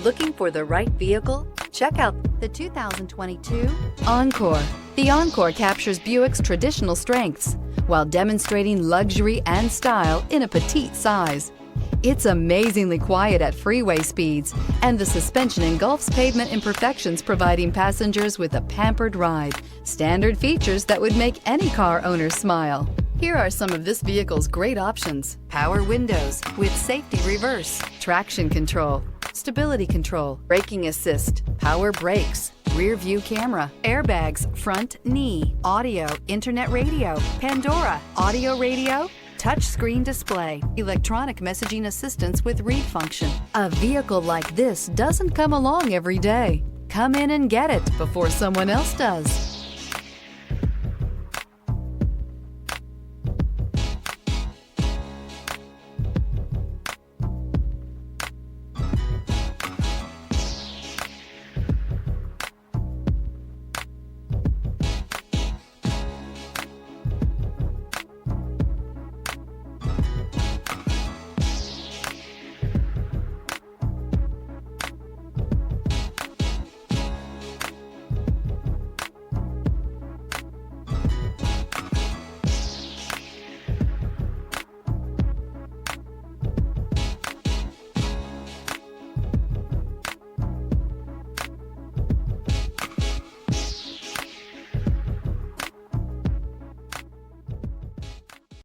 Looking for the right vehicle? Check out the 2022 Encore. The Encore captures Buick's traditional strengths while demonstrating luxury and style in a petite size. It's amazingly quiet at freeway speeds, and the suspension engulfs pavement imperfections, providing passengers with a pampered ride. Standard features that would make any car owner smile. Here are some of this vehicle's great options: power windows with safety reverse, traction control, stability control, braking assist, power brakes, rear view camera, airbags, front knee, audio, internet radio, Pandora, audio radio, touchscreen display, electronic messaging assistance with read function. A vehicle like this doesn't come along every day. Come in and get it before someone else does.